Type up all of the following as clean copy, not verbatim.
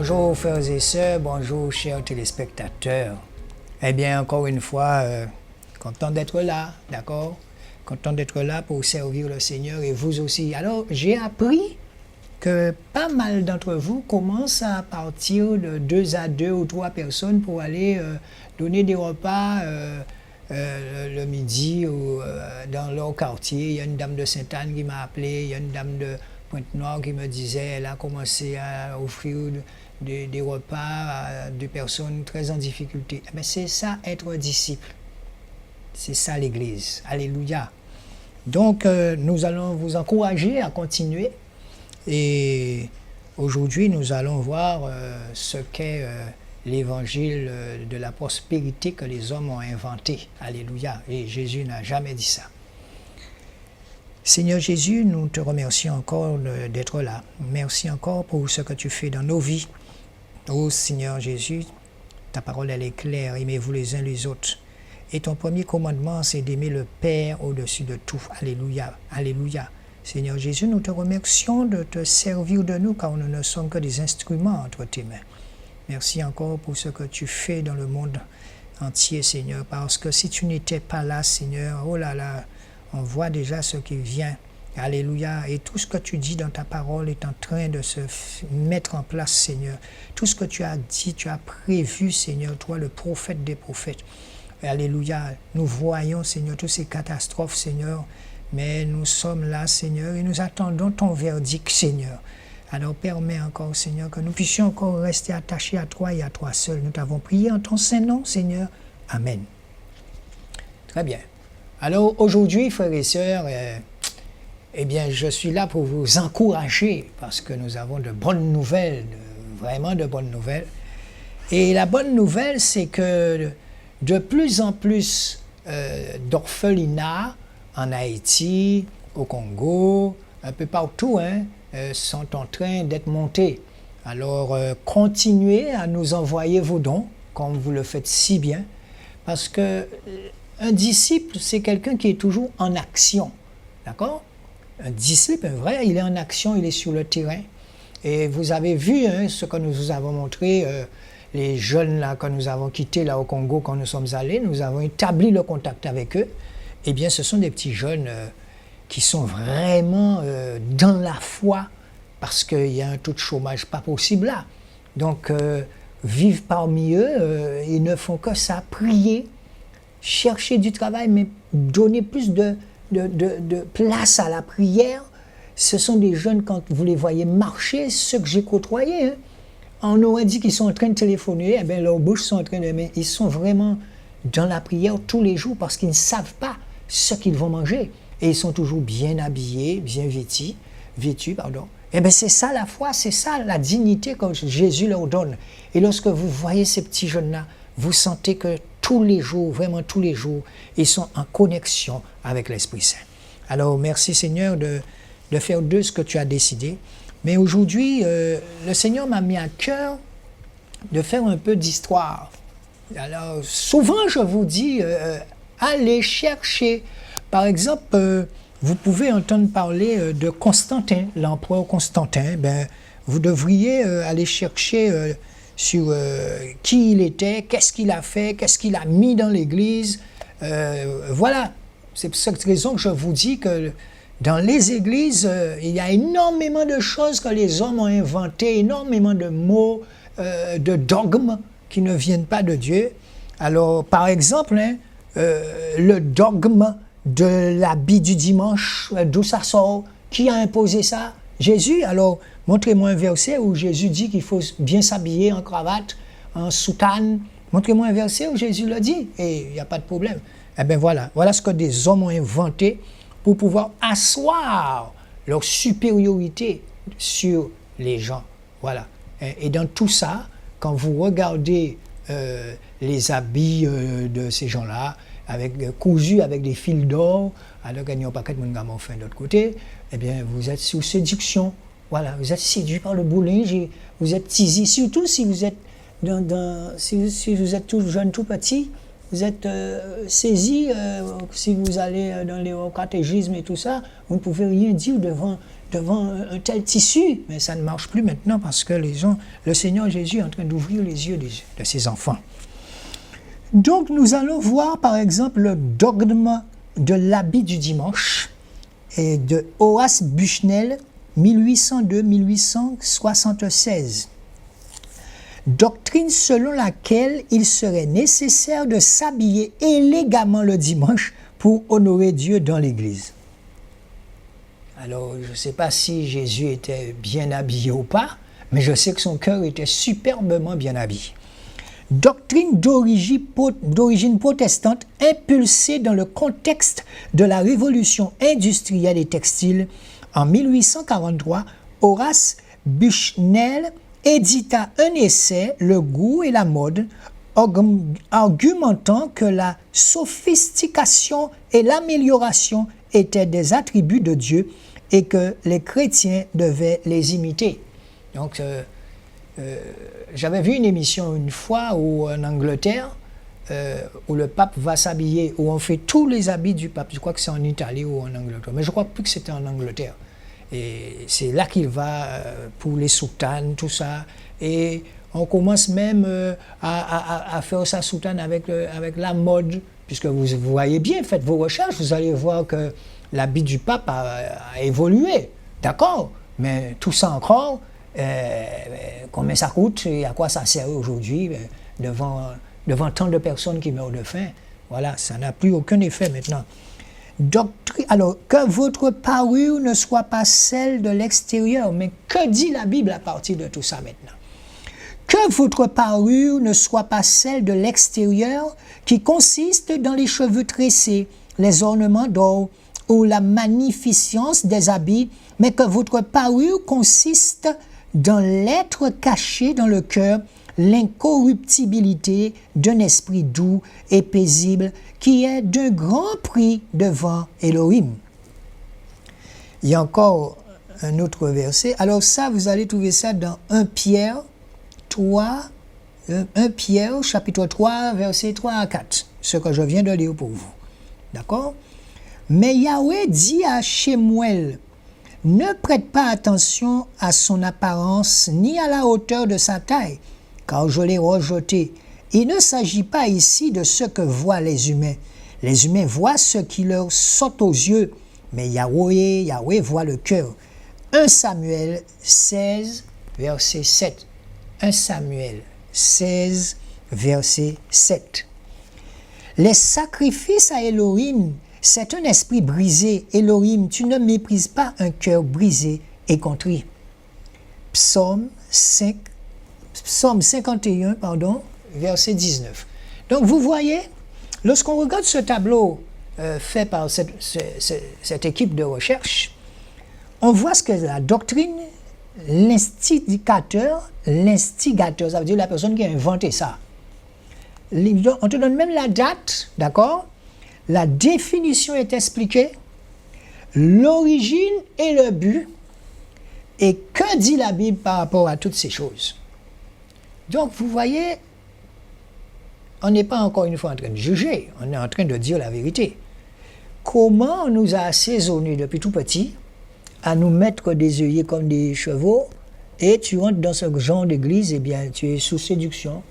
Bonjour frères et sœurs, bonjour chers téléspectateurs. Eh bien, encore une fois, content d'être là, d'accord? Content d'être là pour servir le Seigneur et vous aussi. Alors, j'ai appris que pas mal d'entre vous commencent à partir de 2 à 2 ou 3 personnes pour aller donner des repas le midi ou dans leur quartier. Il y a une dame de Sainte-Anne qui m'a appelé, il y a une dame de Pointe-Noire qui me disait elle a commencé à offrir des repas à des personnes très en difficulté. Mais c'est ça être disciple. C'est ça l'Église. Alléluia. Donc nous allons vous encourager à continuer. Et aujourd'hui, nous allons voir ce qu'est l'évangile de la prospérité que les hommes ont inventé. Alléluia. Et Jésus n'a jamais dit ça. Seigneur Jésus, nous te remercions encore d'être là. Merci encore pour ce que tu fais dans nos vies. Oh Seigneur Jésus, ta parole elle est claire, aimez-vous les uns les autres. Et ton premier commandement, c'est d'aimer le Père au-dessus de tout. Alléluia, alléluia. Seigneur Jésus, nous te remercions de te servir de nous car nous ne sommes que des instruments entre tes mains. Merci encore pour ce que tu fais dans le monde entier, Seigneur, parce que si tu n'étais pas là, Seigneur, oh là là, on voit déjà ce qui vient. Alléluia. Et tout ce que tu dis dans ta parole est en train de se mettre en place, Seigneur. Tout ce que tu as dit, tu as prévu, Seigneur, toi, le prophète des prophètes. Alléluia. Nous voyons, Seigneur, toutes ces catastrophes, Seigneur. Mais nous sommes là, Seigneur, et nous attendons ton verdict, Seigneur. Alors permets encore, Seigneur, que nous puissions encore rester attachés à toi et à toi seul. Nous t'avons prié en ton saint nom, Seigneur. Amen. Très bien. Alors aujourd'hui, frères et sœurs, eh bien, je suis là pour vous encourager parce que nous avons de bonnes nouvelles, vraiment de bonnes nouvelles. Et la bonne nouvelle, c'est que de plus en plus d'orphelinats en Haïti, au Congo, un peu partout, sont en train d'être montés. Alors, continuez à nous envoyer vos dons, comme vous le faites si bien, parce que un disciple, c'est quelqu'un qui est toujours en action, d'accord? Un disciple, un vrai, il est en action, il est sur le terrain. Et vous avez vu ce que nous vous avons montré, les jeunes là, que nous avons quittés là au Congo quand nous sommes allés, nous avons établi le contact avec eux. Eh bien, ce sont des petits jeunes qui sont vraiment dans la foi, parce qu'il y a un taux de chômage pas possible là. Donc, vivent parmi eux, ils ne font que ça, prier, chercher du travail, mais donner plus de place à la prière. Ce sont des jeunes, quand vous les voyez marcher, ceux que j'ai côtoyés, on aurait dit qu'ils sont en train de téléphoner, eh bien leurs bouches sont en train de... Mais ils sont vraiment dans la prière tous les jours parce qu'ils ne savent pas ce qu'ils vont manger. Et ils sont toujours bien habillés, bien vêtus. Eh bien c'est ça la foi, c'est ça la dignité que Jésus leur donne. Et lorsque vous voyez ces petits jeunes-là, vous sentez que tous les jours, vraiment tous les jours, ils sont en connexion avec l'Esprit Saint. Alors, merci Seigneur de faire d'eux ce que tu as décidé. Mais aujourd'hui, le Seigneur m'a mis à cœur de faire un peu d'histoire. Alors, souvent, je vous dis, allez chercher. Par exemple, vous pouvez entendre parler de Constantin, l'empereur Constantin. Ben, vous devriez aller chercher... sur qui il était, qu'est-ce qu'il a fait, qu'est-ce qu'il a mis dans l'Église. Voilà, c'est pour cette raison que je vous dis que dans les églises, il y a énormément de choses que les hommes ont inventées, énormément de mots, de dogmes qui ne viennent pas de Dieu. Alors, par exemple, le dogme de l'habit du dimanche, d'où ça sort, qui a imposé ça? Jésus. Alors, montrez-moi un verset où Jésus dit qu'il faut bien s'habiller en cravate, en soutane. Montrez-moi un verset où Jésus le dit et il n'y a pas de problème. Eh bien voilà, voilà ce que des hommes ont inventé pour pouvoir asseoir leur supériorité sur les gens. Voilà. Et dans tout ça, quand vous regardez les habits de ces gens-là, cousus avec des fils d'or, alors qu'il n'y a pas que de mon fin de l'autre côté, eh bien, vous êtes sous séduction. Voilà, vous êtes séduit par le bowling, vous êtes teasé, surtout si vous êtes, si vous êtes tout jeune, tout petit, vous êtes saisi, si vous allez dans les catéchismes et tout ça, vous ne pouvez rien dire devant devant un tel tissu, mais ça ne marche plus maintenant parce que le Seigneur Jésus est en train d'ouvrir les yeux de ses enfants. Donc nous allons voir par exemple le dogme de l'habit du dimanche et de Horace Bushnell, 1802-1876. Doctrine selon laquelle il serait nécessaire de s'habiller élégamment le dimanche pour honorer Dieu dans l'Église. Alors, je ne sais pas si Jésus était bien habillé ou pas, mais je sais que son cœur était superbement bien habillé. Doctrine d'origine protestante impulsée dans le contexte de la révolution industrielle et textile. En 1843, Horace Bushnell édita un essai, Le goût et la mode, argumentant que la sophistication et l'amélioration étaient des attributs de Dieu et que les chrétiens devaient les imiter. Donc, j'avais vu une émission une fois en Angleterre, où le pape va s'habiller, où on fait tous les habits du pape. Je crois que c'est en Italie ou en Angleterre, mais je crois plus que c'était en Angleterre. Et c'est là qu'il va pour les soutanes, tout ça. Et on commence même à faire sa soutane avec la mode, puisque vous voyez bien, faites vos recherches, vous allez voir que l'habit du pape a évolué, d'accord? Mais tout ça encore, combien ça coûte et à quoi ça sert aujourd'hui devant tant de personnes qui meurent de faim? Voilà, ça n'a plus aucun effet maintenant. Alors, que votre parure ne soit pas celle de l'extérieur, mais que dit la Bible à partir de tout ça maintenant? Que votre parure ne soit pas celle de l'extérieur, qui consiste dans les cheveux tressés, les ornements d'or ou la magnificence des habits, mais que votre parure consiste dans l'être caché dans le cœur, l'incorruptibilité d'un esprit doux et paisible qui est d'un grand prix devant Elohim. Il y a encore un autre verset. Alors ça, vous allez trouver ça dans 1 Pierre 3, 1 Pierre chapitre 3, versets 3 à 4, ce que je viens de lire pour vous. D'accord? Mais Yahweh dit à Shemuel, ne prête pas attention à son apparence ni à la hauteur de sa taille, car je l'ai rejeté. Il ne s'agit pas ici de ce que voient les humains. Les humains voient ce qui leur saute aux yeux, mais Yahweh voit le cœur. 1 Samuel 16, verset 7. 1 Samuel 16, verset 7. Les sacrifices à Elohim, c'est un esprit brisé. Elohim, tu ne méprises pas un cœur brisé et contrit. Psaume 51, verset 19. Donc vous voyez, lorsqu'on regarde ce tableau fait par cette équipe de recherche, on voit ce que la doctrine, l'instigateur, ça veut dire la personne qui a inventé ça. On te donne même la date, d'accord? La définition est expliquée, l'origine et le but, et que dit la Bible par rapport à toutes ces choses. Donc, vous voyez, on n'est pas encore une fois en train de juger, on est en train de dire la vérité. Comment on nous a assaisonnés depuis tout petit à nous mettre des œillets comme des chevaux, et tu entres dans ce genre d'église, eh bien, tu es sous séduction.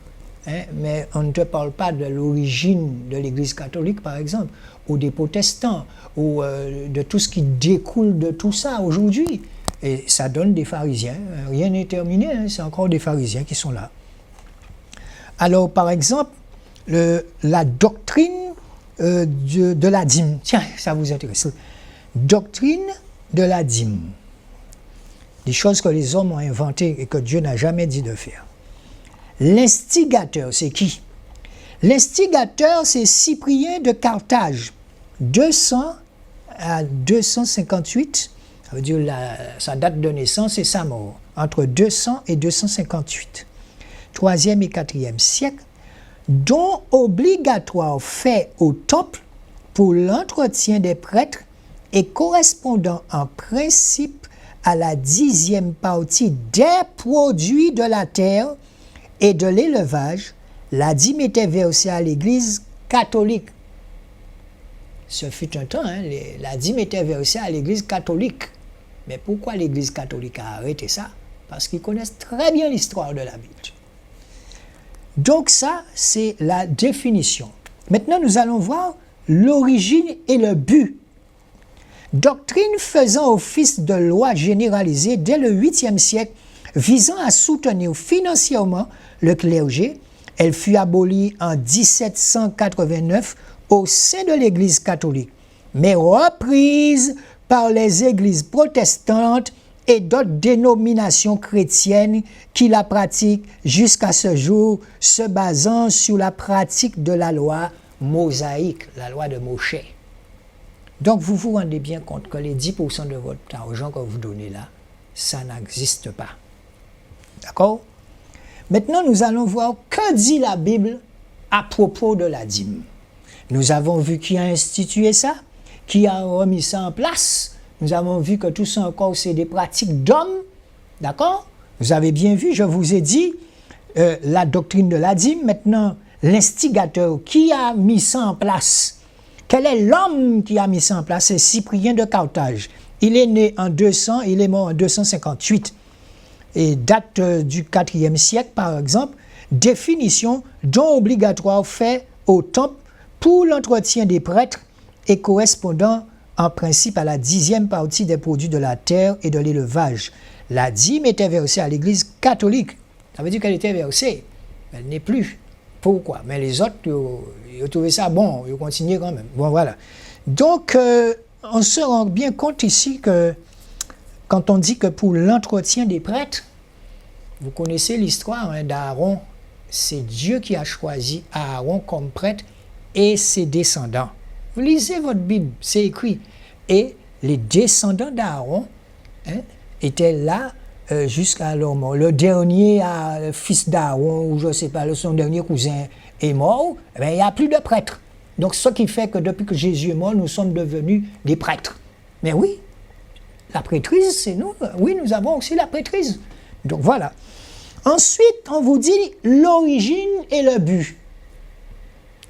Mais on ne te parle pas de l'origine de l'Église catholique, par exemple, ou des protestants, ou de tout ce qui découle de tout ça aujourd'hui. Et ça donne des pharisiens. Rien n'est terminé, c'est encore des pharisiens qui sont là. Alors, par exemple, la doctrine de la dîme. Tiens, ça vous intéresse. Doctrine de la dîme. Des choses que les hommes ont inventées et que Dieu n'a jamais dit de faire. L'instigateur, c'est qui? L'instigateur, c'est Cyprien de Carthage, 200 à 258, ça veut dire sa date de naissance et sa mort, entre 200 et 258, 3e et 4e siècle, don obligatoire fait au temple pour l'entretien des prêtres et correspondant en principe à la 10e partie des produits de la terre et de l'élevage, la dîme était versée à l'Église catholique. Ce fut un temps, la dîme était versée à l'Église catholique. Mais pourquoi l'Église catholique a arrêté ça? Parce qu'ils connaissent très bien l'histoire de la Bible. Donc ça, c'est la définition. Maintenant, nous allons voir l'origine et le but. Doctrine faisant office de loi généralisée dès le 8e siècle, visant à soutenir financièrement le clergé, elle fut abolie en 1789 au sein de l'Église catholique, mais reprise par les églises protestantes et d'autres dénominations chrétiennes qui la pratiquent jusqu'à ce jour, se basant sur la pratique de la loi mosaïque, la loi de Moshe. Donc vous vous rendez bien compte que les 10% de votre argent que vous donnez là, ça n'existe pas. D'accord? Maintenant, nous allons voir que dit la Bible à propos de la dîme. Nous avons vu qui a institué ça, qui a remis ça en place. Nous avons vu que tout ça encore, c'est des pratiques d'hommes. D'accord? Vous avez bien vu, je vous ai dit la doctrine de la dîme. Maintenant, l'instigateur, qui a mis ça en place? Quel est l'homme qui a mis ça en place? C'est Cyprien de Carthage. Il est né en 200, il est mort en 258. Et date du 4e siècle, par exemple, définition don obligatoire fait au temple pour l'entretien des prêtres et correspondant en principe à la 10e partie des produits de la terre et de l'élevage. La dîme était versée à l'Église catholique. Ça veut dire qu'elle était versée. Elle n'est plus. Pourquoi? Mais les autres, ils ont trouvé ça bon, ils ont continué quand même. Bon, voilà. Donc, on se rend bien compte ici que quand on dit que pour l'entretien des prêtres, vous connaissez l'histoire d'Aaron, c'est Dieu qui a choisi Aaron comme prêtre et ses descendants. Vous lisez votre Bible, c'est écrit. Et les descendants d'Aaron étaient là jusqu'à leur mort. Le dernier fils d'Aaron, ou je ne sais pas, son dernier cousin est mort, il n'y a plus de prêtres. Donc ce qui fait que depuis que Jésus est mort, nous sommes devenus des prêtres. Mais oui, la prêtrise, c'est nous. Oui, nous avons aussi la prêtrise. Donc voilà. Ensuite, on vous dit l'origine et le but.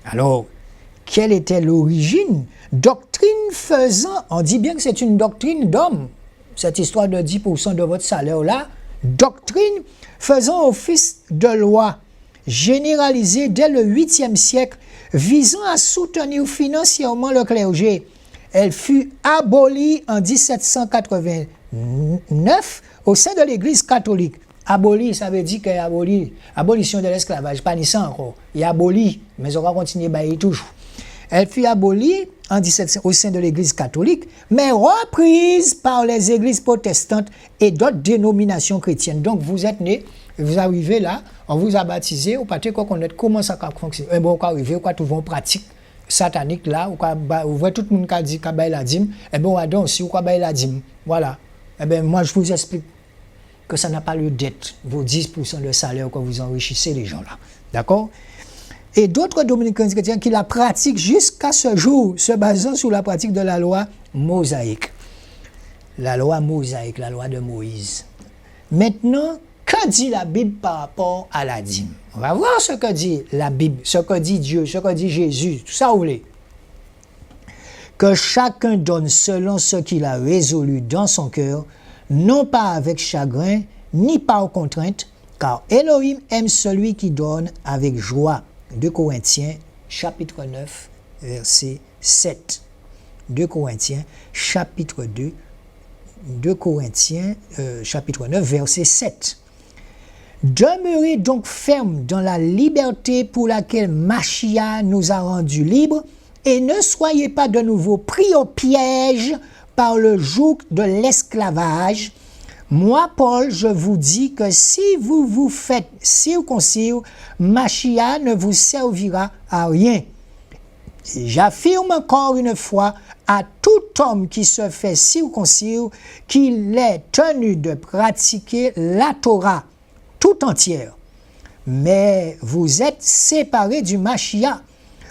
Alors, quelle était l'origine? Doctrine faisant, on dit bien que c'est une doctrine d'homme, cette histoire de 10% de votre salaire-là, doctrine faisant office de loi, généralisée dès le 8e siècle, visant à soutenir financièrement le clergé. Elle fut abolie en 1789 au sein de l'Église catholique. Abolie, ça veut dire qu'il y a abolition de l'esclavage, pas ni ça encore. Il y a aboli, mais on va continuer à bailler toujours. Elle fut abolie en 1700 au sein de l'Église catholique, mais reprise par les églises protestantes et d'autres dénominations chrétiennes. Donc vous êtes nés, vous arrivez là, on vous a baptisé, vous partez quoi connaître comment ça fonctionne. Et bon, vous arrivez, vous trouvez une pratique satanique là, vous voyez tout le monde qui dit qu'il y a la dîme, et bien on donc aussi, vous avez la dîme. Voilà. Et bien moi je vous explique que ça n'a pas lieu d'être vos 10% de salaire que vous enrichissez les gens là. D'accord? Et d'autres dominicains chrétiens qui la pratiquent jusqu'à ce jour, se basant sur la pratique de la loi mosaïque. La loi mosaïque, la loi de Moïse. Maintenant, que dit la Bible par rapport à la dîme? On va voir ce que dit la Bible, ce que dit Dieu, ce que dit Jésus, tout ça vous voulez. Que chacun donne selon ce qu'il a résolu dans son cœur, non pas avec chagrin, ni par contrainte, car Elohim aime celui qui donne avec joie. 2 Corinthiens, chapitre 9, verset 7. 2 Corinthiens, chapitre 2, 2 Corinthiens, chapitre 9, verset 7. Demeurez donc fermes dans la liberté pour laquelle Machia nous a rendus libres, et ne soyez pas de nouveau pris au piège par le joug de l'esclavage. Moi, Paul, je vous dis que si vous vous faites circoncire, Machia ne vous servira à rien. J'affirme encore une fois à tout homme qui se fait circoncire qu'il est tenu de pratiquer la Torah tout entière. Mais vous êtes séparés du Machia.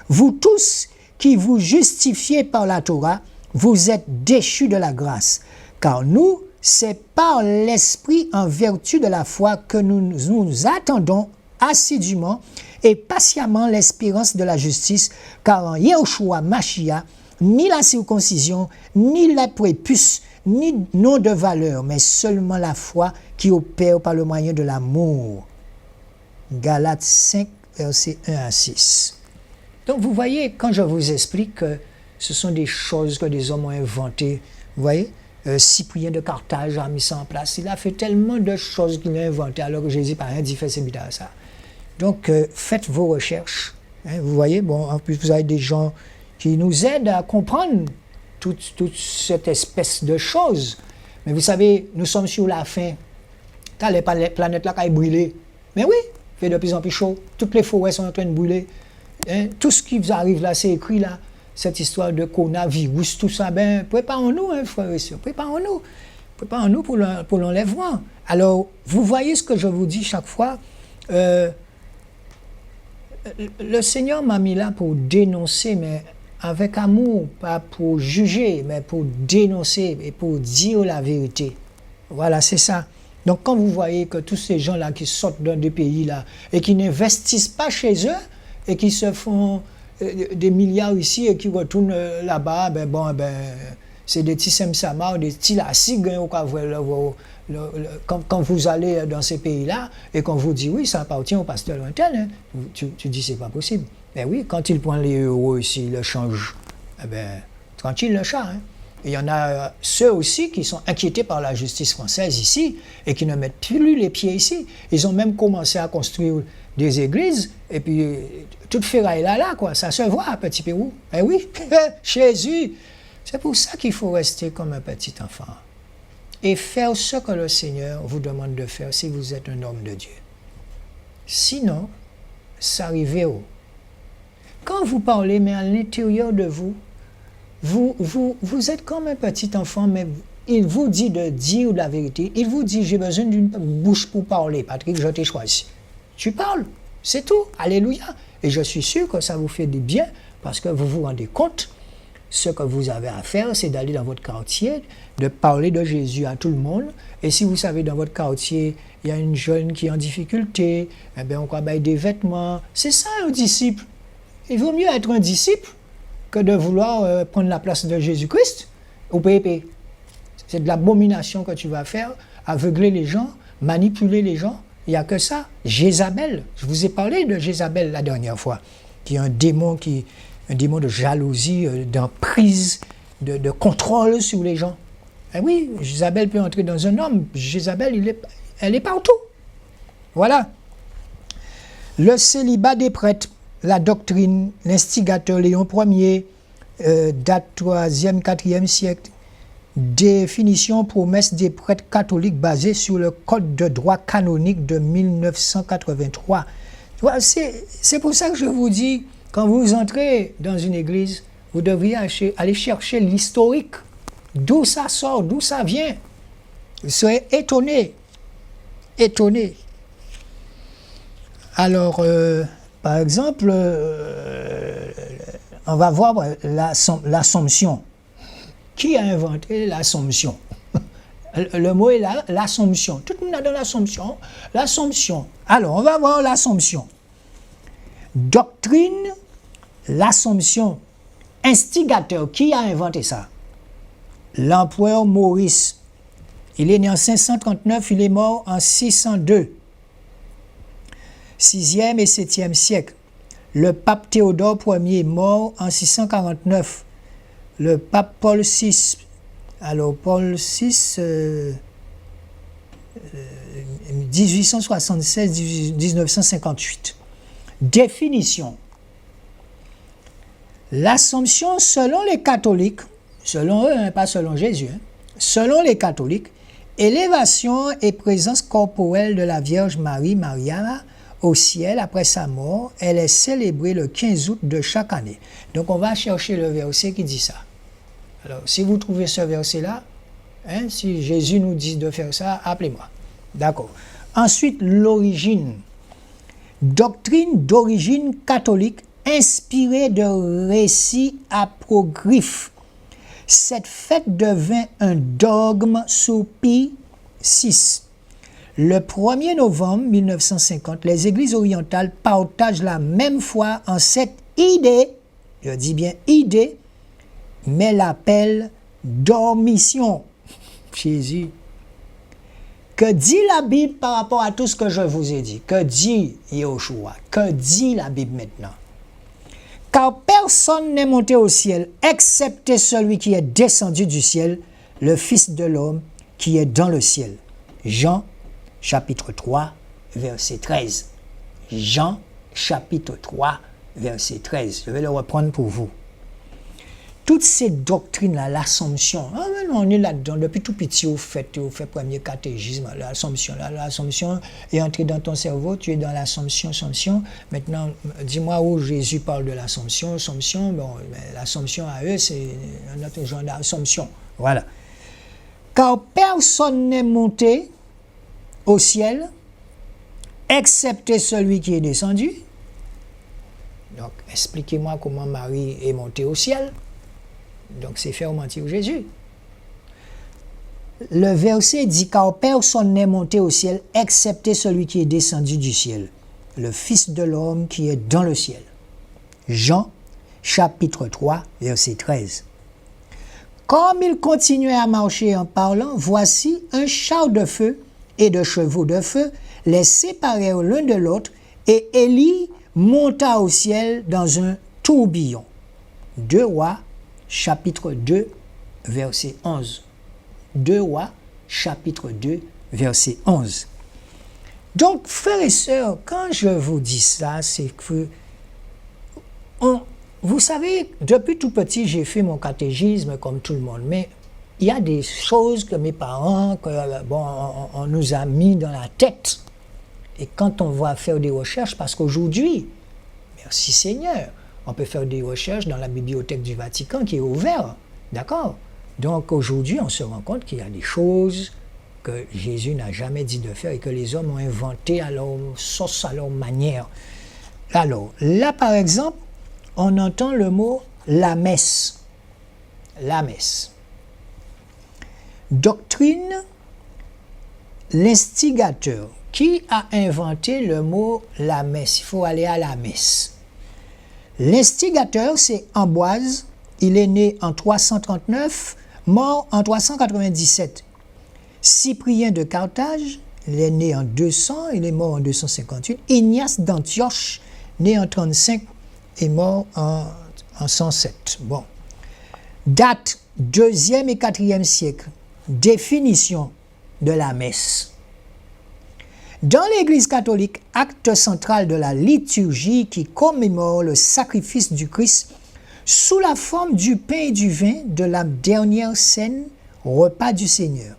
Vous tous qui vous justifiez par la Torah, vous êtes déchus de la grâce. Car nous, c'est par l'Esprit en vertu de la foi que nous attendons assidûment et patiemment l'espérance de la justice, car en Yahushua Machia, ni la circoncision, ni la prépuce, non de valeur, mais seulement la foi qui opère par le moyen de l'amour. Galates 5, versets 1 à 6. Donc vous voyez, quand je vous explique que ce sont des choses que des hommes ont inventées, vous voyez, Cyprien de Carthage a mis ça en place. Il a fait tellement de choses qu'il a inventées, alors que Jésus n'a rien dit, fait c'est bizarre ça. Donc faites vos recherches. Hein, vous voyez, bon, en plus vous avez des gens qui nous aident à comprendre toute cette espèce de choses. Mais vous savez, nous sommes sur la fin. Quand les planètes là qui brûlent, mais oui, il fait de plus en plus chaud. Toutes les forêts sont en train de brûler. Hein, tout ce qui vous arrive là, c'est écrit là. Cette histoire de coronavirus, tout ça, ben, préparons-nous, hein, frères et sœurs, préparons-nous. Préparons-nous pour l'enlèvement. Alors, vous voyez ce que je vous dis chaque fois. Le Seigneur m'a mis là pour dénoncer, mais avec amour, pas pour juger, mais pour dénoncer et pour dire la vérité. Voilà, c'est ça. Donc, quand vous voyez que tous ces gens-là qui sortent dans des pays-là et qui n'investissent pas chez eux et qui se font des milliards ici et qui retournent là-bas, c'est des petits semsama, des petits lassigs, quand vous allez dans ces pays-là et qu'on vous dit oui, ça appartient au pasteur lointain, hein, tu dis c'est pas possible. Mais oui, quand il prend les euros ici, il le change, tranquille le chat. Hein. Et il y en a ceux aussi qui sont inquiétés par la justice française ici et qui ne mettent plus les pieds ici. Ils ont même commencé à construire des églises et puis toute ferraille là, quoi. Ça se voit, petit Pérou. Eh oui, Jésus. C'est pour ça qu'il faut rester comme un petit enfant et faire ce que le Seigneur vous demande de faire si vous êtes un homme de Dieu. Sinon, ça arrive où? Quand vous parlez, mais à l'intérieur de vous, vous êtes comme un petit enfant, mais il vous dit de dire la vérité. Il vous dit, j'ai besoin d'une bouche pour parler. Patrick, je t'ai choisi. Tu parles, c'est tout. Alléluia. Et je suis sûr que ça vous fait du bien parce que vous vous rendez compte, ce que vous avez à faire, c'est d'aller dans votre quartier, de parler de Jésus à tout le monde. Et si vous savez, dans votre quartier, il y a une jeune qui est en difficulté, eh bien, on va mettre des vêtements. C'est ça, un disciple. Il vaut mieux être un disciple que de vouloir prendre la place de Jésus-Christ au PP. C'est de l'abomination que tu vas faire, aveugler les gens, manipuler les gens. Il n'y a que ça. Jézabel, je vous ai parlé de Jézabel la dernière fois, qui est un démon de jalousie, d'emprise, de contrôle sur les gens. Et oui, Jézabel peut entrer dans un homme. Jézabel, elle est partout. Voilà. Le célibat des prêtres, la doctrine, l'instigateur Léon Ier, date 3e, 4e siècle. Définition, promesse des prêtres catholiques basée sur le Code de droit canonique de 1983. Voilà, c'est pour ça que je vous dis, quand vous entrez dans une église, vous devriez aller chercher l'historique. D'où ça sort, d'où ça vient. Vous serez étonné. Étonné. Alors, par exemple, on va voir l'Assomption. Qui a inventé l'Assomption? Le mot est là, l'Assomption. Tout le monde a dans l'Assomption. L'Assomption. Alors, on va voir l'Assomption. Doctrine, l'Assomption. Instigateur, qui a inventé ça? L'empereur Maurice. Il est né en 539, il est mort en 602. 6e et 7e siècle. Le pape Théodore Ier est mort en 649. Le pape Paul VI, alors Paul VI, 1876-1958. Définition. L'Assomption, selon les catholiques, selon eux, hein, pas selon Jésus, hein, selon les catholiques, élévation et présence corporelle de la Vierge Marie, Maria, au ciel après sa mort, elle est célébrée le 15 août de chaque année. Donc on va chercher le verset qui dit ça. Alors, si vous trouvez ce verset-là, hein, si Jésus nous dit de faire ça, appelez-moi. D'accord. Ensuite, l'origine. Doctrine d'origine catholique inspirée de récits apocryphes. Cette fête devint un dogme sous Pie VI. Le 1er novembre 1950, les églises orientales partagent la même foi en cette idée, je dis bien idée, mais l'appellent dormition. Jésus. Que dit la Bible par rapport à tout ce que je vous ai dit? Que dit Yahushua? Que dit la Bible maintenant? Car personne n'est monté au ciel, excepté celui qui est descendu du ciel, le Fils de l'homme qui est dans le ciel. Jean, chapitre 3, verset 13. Jean, chapitre 3, verset 13. Je vais le reprendre pour vous. Toutes ces doctrines-là, l'Assomption, on est là-dedans, depuis tout petit, vous faites premier catégisme, l'Assomption est entrée dans ton cerveau, tu es dans l'Assomption. Maintenant, dis-moi où Jésus parle de l'Assomption. L'Assomption à eux, c'est un autre genre d'Assomption. Voilà. Car personne n'est monté au ciel, excepté celui qui est descendu. Donc, expliquez-moi comment Marie est montée au ciel. Donc, c'est faire mentir Jésus. Le verset dit, car personne n'est monté au ciel, excepté celui qui est descendu du ciel, le Fils de l'homme qui est dans le ciel. Jean, chapitre 3, verset 13. Comme il continuait à marcher en parlant, voici un char de feu et de chevaux de feu les séparèrent l'un de l'autre, et Élie monta au ciel dans un tourbillon. 2 Rois, chapitre 2, verset 11. 2 Rois, chapitre 2, verset 11. Donc, frères et sœurs, quand je vous dis ça, c'est que vous savez, depuis tout petit, j'ai fait mon catégisme comme tout le monde, mais il y a des choses que mes parents, on nous a mis dans la tête. Et quand on va faire des recherches, parce qu'aujourd'hui, merci Seigneur, on peut faire des recherches dans la bibliothèque du Vatican qui est ouverte, d'accord? Donc aujourd'hui, on se rend compte qu'il y a des choses que Jésus n'a jamais dit de faire et que les hommes ont inventées à leur sauce, à leur manière. Alors, là par exemple, on entend le mot la messe. La messe. Doctrine, l'instigateur. Qui a inventé le mot la messe? Il faut aller à la messe. L'instigateur, c'est Ambroise. Il est né en 339, mort en 397. Cyprien de Carthage, il est né en 200, il est mort en 258. Ignace d'Antioche, né en 35, est mort en 107. Bon. Date 2e et 4e siècle. Définition de la messe. Dans l'Église catholique, acte central de la liturgie qui commémore le sacrifice du Christ sous la forme du pain et du vin de la dernière scène, repas du Seigneur.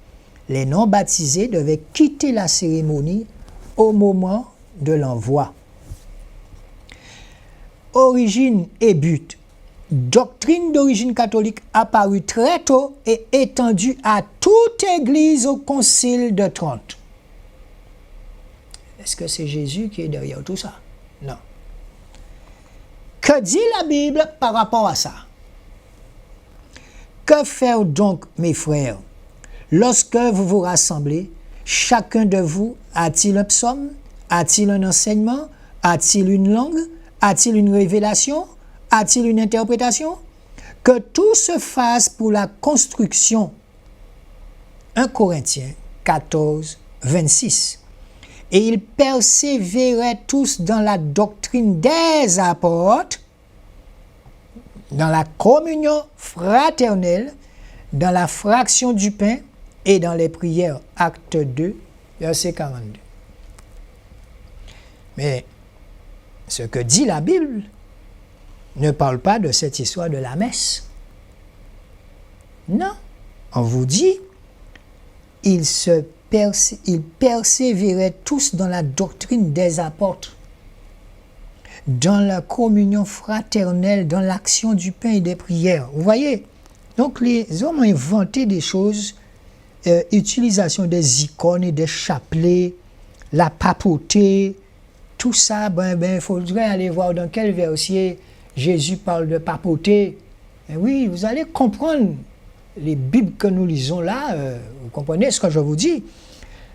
Les non-baptisés devaient quitter la cérémonie au moment de l'envoi. Origine et but. Doctrine d'origine catholique apparue très tôt et étendue à toute Église au Concile de Trente. Est-ce que c'est Jésus qui est derrière tout ça? Non. Que dit la Bible par rapport à ça? Que faire donc, mes frères? Lorsque vous vous rassemblez, chacun de vous a-t-il un psaume? A-t-il un enseignement? A-t-il une langue? A-t-il une révélation? A-t-il une interprétation? Que tout se fasse pour la construction. 1 Corinthiens 14, 26. Et ils persévéraient tous dans la doctrine des apôtres, dans la communion fraternelle, dans la fraction du pain et dans les prières. Acte 2, verset 42. Mais ce que dit la Bible ne parle pas de cette histoire de la messe. Non, on vous dit, ils persévéraient tous dans la doctrine des apôtres, dans la communion fraternelle, dans l'action du pain et des prières. Vous voyez? Donc les hommes ont inventé des choses, utilisation des icônes et des chapelets, la papauté, tout ça, il faudrait aller voir dans quel verset Jésus parle de papauté. Et oui, vous allez comprendre les Bibles que nous lisons là, vous comprenez ce que je vous dis.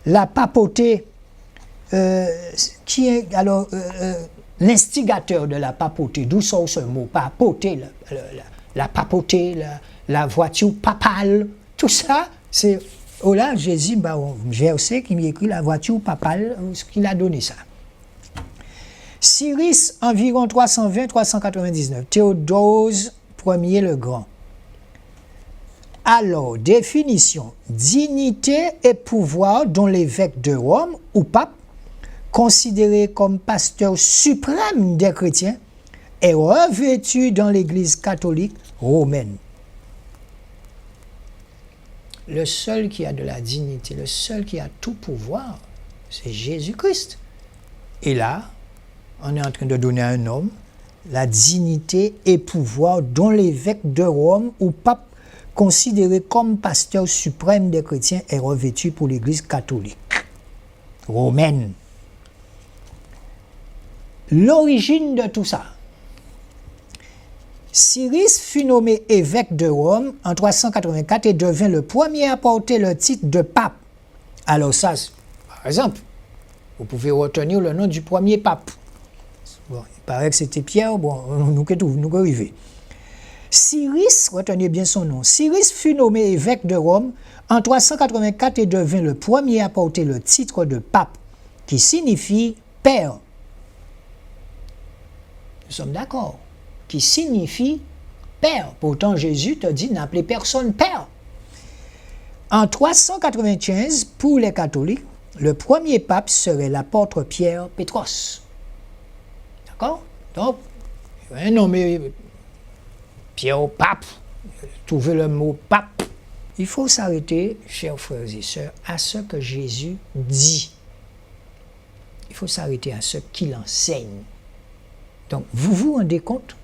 La papauté, qui est alors l'instigateur de la papauté, d'où sort ce mot papauté, la papauté, la voiture papale, tout ça, c'est Oh là, Jésus, verset qui m'écrit la voiture papale, ce qu'il a donné ça. Cyrus, environ 320-399. Théodose Ier le Grand. Alors, définition. Dignité et pouvoir dont l'évêque de Rome ou pape, considéré comme pasteur suprême des chrétiens, est revêtu dans l'Église catholique romaine. Le seul qui a de la dignité, le seul qui a tout pouvoir, c'est Jésus-Christ. Et là, on est en train de donner à un homme la dignité et pouvoir dont l'évêque de Rome ou pape, considéré comme pasteur suprême des chrétiens, est revêtu pour l'Église catholique romaine. L'origine de tout ça. Cyrus fut nommé évêque de Rome en 384 et devint le premier à porter le titre de pape. Alors ça, par exemple, vous pouvez retenir le nom du premier pape. Bon, il paraît que c'était Pierre, bon, nous arrivons. Cyrus, retenez bien son nom, Cyrus fut nommé évêque de Rome en 384 et devint le premier à porter le titre de pape, qui signifie père. Nous sommes d'accord. Qui signifie père. Pourtant, Jésus te dit n'appelez personne père. En 395, pour les catholiques, le premier pape serait l'apôtre Pierre Pétros. D'accord? Donc, un nommé Pierre au pape, trouvez le mot pape. Il faut s'arrêter, chers frères et sœurs, à ce que Jésus dit. Il faut s'arrêter à ce qu'il enseigne. Donc, vous vous rendez compte?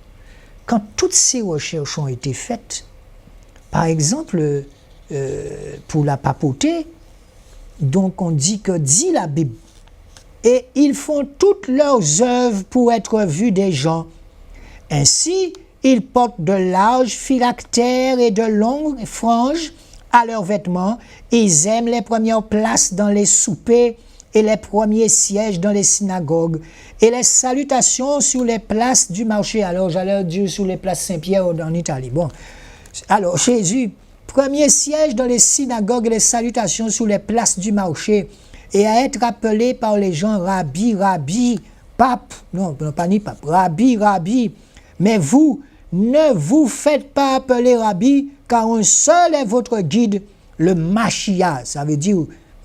Quand toutes ces recherches ont été faites, par exemple, pour la papauté, donc on dit que dit la Bible, et ils font toutes leurs œuvres pour être vus des gens. Ainsi, ils portent de larges phylactères et de longues franges à leurs vêtements. Ils aiment les premières places dans les soupers et les premiers sièges dans les synagogues, et les salutations sur les places du marché. Alors, j'allais dire sur les places Saint-Pierre en Italie. Bon, alors, Jésus, premier siège dans les synagogues et les salutations sur les places du marché, et à être appelé par les gens Rabbi, Rabbi, pape, non, pas ni pape, Rabbi, Rabbi. Mais vous, ne vous faites pas appeler Rabbi, car un seul est votre guide, le Mashiach, ça veut dire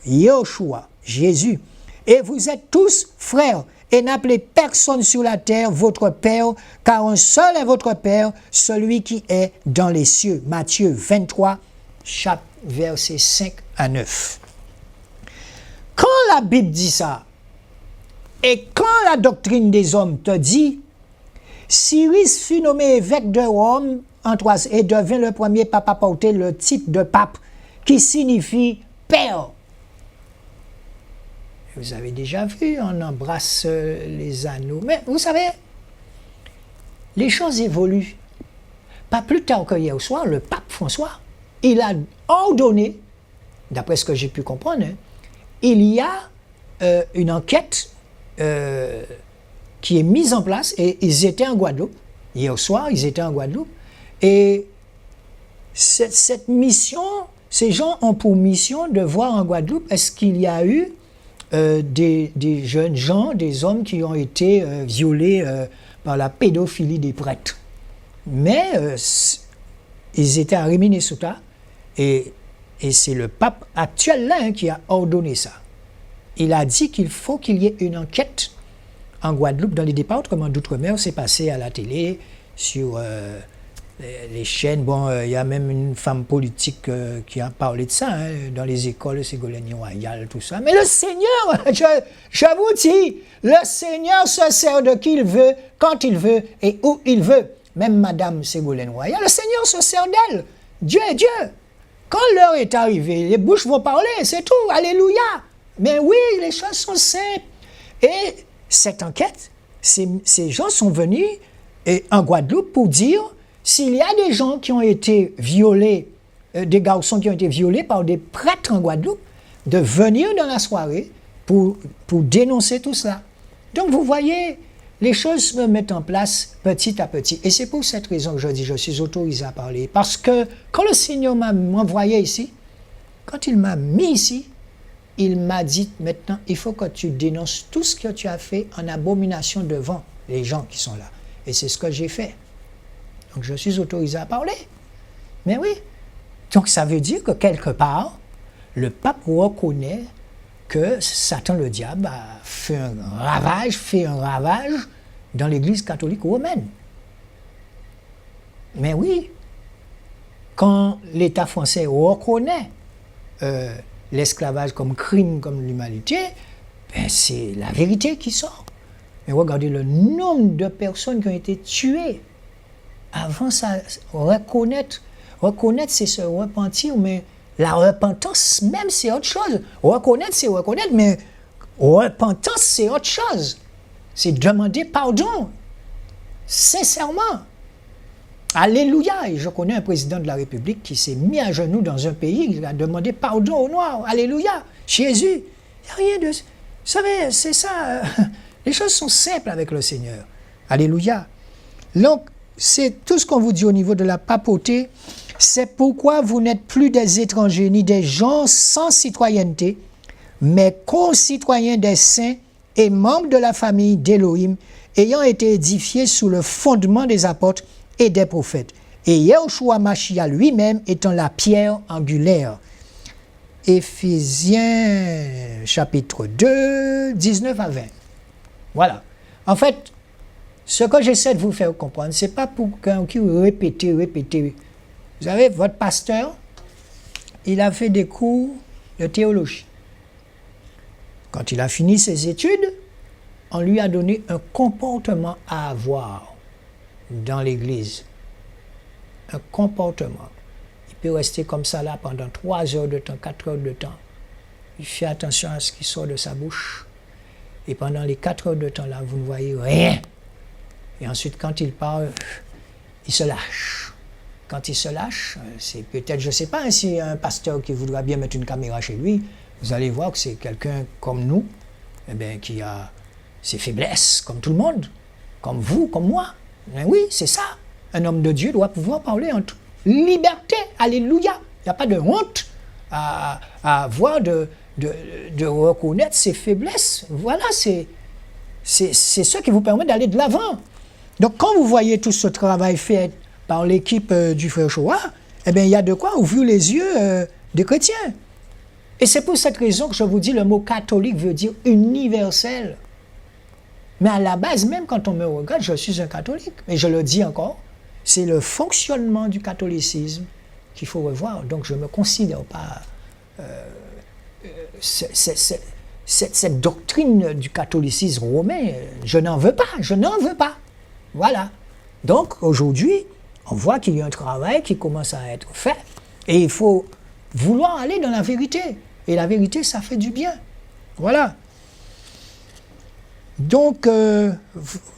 Yoshua, Jésus. Et vous êtes tous frères, et n'appelez personne sur la terre votre Père, car un seul est votre Père, celui qui est dans les cieux. Matthieu 23, versets 5 à 9. Quand la Bible dit ça, et quand la doctrine des hommes te dit, Cyrus fut nommé évêque de Rome et devint le premier pape à porter le titre de pape, qui signifie père. Vous avez déjà vu, on embrasse les anneaux. Mais vous savez, les choses évoluent. Pas plus tard que hier soir, le pape François, il a ordonné, d'après ce que j'ai pu comprendre, il y a une enquête qui est mise en place, et ils étaient en Guadeloupe. Hier soir, ils étaient en Guadeloupe. Et cette mission, ces gens ont pour mission de voir en Guadeloupe, est-ce qu'il y a eu des jeunes gens, des hommes qui ont été violés par la pédophilie des prêtres. Mais ils étaient à Rimini-Souta, et c'est le pape actuel là qui a ordonné ça. Il a dit qu'il faut qu'il y ait une enquête en Guadeloupe, dans les départements d'outre-mer. C'est passé à la télé, sur les chaînes. Bon, il y a même une femme politique qui a parlé de ça, dans les écoles, Ségolène Royal, tout ça. Mais le Seigneur, je vous dis, le Seigneur se sert de qui il veut, quand il veut et où il veut. Même Madame Ségolène Royal, le Seigneur se sert d'elle. Dieu est Dieu. Quand l'heure est arrivée, les bouches vont parler, c'est tout. Alléluia. Mais oui, les choses sont simples. Et cette enquête, ces gens sont venus en Guadeloupe pour dire s'il y a des gens qui ont été violés, des garçons qui ont été violés par des prêtres en Guadeloupe, de venir dans la soirée pour dénoncer tout cela. Donc vous voyez, les choses se mettent en place petit à petit. Et c'est pour cette raison que je dis je suis autorisé à parler. Parce que quand le Seigneur m'a envoyé ici, quand il m'a mis ici, il m'a dit, maintenant, il faut que tu dénonces tout ce que tu as fait en abomination devant les gens qui sont là. Et c'est ce que j'ai fait. Donc, je suis autorisé à parler. Mais oui. Donc, ça veut dire que quelque part, le pape reconnaît que Satan, le diable, a fait un ravage dans l'Église catholique romaine. Mais oui, quand l'État français reconnaît l'esclavage comme crime, comme l'humanité, ben c'est la vérité qui sort. Mais regardez le nombre de personnes qui ont été tuées. Avant ça, reconnaître, c'est se repentir, mais la repentance même, c'est autre chose. Reconnaître, c'est reconnaître, mais repentance, c'est autre chose. C'est demander pardon, sincèrement. Alléluia. Et je connais un président de la République qui s'est mis à genoux dans un pays, il a demandé pardon aux Noirs. Alléluia. Jésus. Il n'y a rien de... Vous savez, c'est ça. Les choses sont simples avec le Seigneur. Alléluia. Donc, c'est tout ce qu'on vous dit au niveau de la papauté. C'est pourquoi vous n'êtes plus des étrangers ni des gens sans citoyenneté, mais concitoyens des saints et membres de la famille d'Élohim, ayant été édifiés sous le fondement des apôtres et des prophètes, et Yahushua Mashiach lui-même étant la pierre angulaire. Éphésiens chapitre 2, 19 à 20. Voilà. En fait, ce que j'essaie de vous faire comprendre, ce n'est pas pour qu'un qui répéter. Vous savez, votre pasteur, il a fait des cours de théologie. Quand il a fini ses études, on lui a donné un comportement à avoir dans l'Église. Un comportement. Il peut rester comme ça là pendant 3 heures de temps, 4 heures de temps. Il fait attention à ce qui sort de sa bouche. Et pendant les 4 heures de temps là, vous ne voyez rien. Et ensuite, quand il parle, il se lâche. Quand il se lâche, c'est peut-être, je ne sais pas, si un pasteur qui voudra bien mettre une caméra chez lui, vous allez voir que c'est quelqu'un comme nous, eh bien, qui a ses faiblesses, comme tout le monde, comme vous, comme moi. Mais oui, c'est ça. Un homme de Dieu doit pouvoir parler en toute liberté. Alléluia. Il n'y a pas de honte à avoir de reconnaître ses faiblesses. Voilà, c'est ce qui vous permet d'aller de l'avant. Donc, quand vous voyez tout ce travail fait par l'équipe du frère Shoah, eh bien, il y a de quoi ouvrir les yeux des chrétiens. Et c'est pour cette raison que je vous dis, le mot catholique veut dire universel. Mais à la base, même quand on me regarde, je suis un catholique. Et je le dis encore, c'est le fonctionnement du catholicisme qu'il faut revoir. Donc, je ne me considère pas... cette doctrine du catholicisme romain, je n'en veux pas. Voilà. Donc, aujourd'hui, on voit qu'il y a un travail qui commence à être fait et il faut vouloir aller dans la vérité. Et la vérité, ça fait du bien. Voilà. Donc,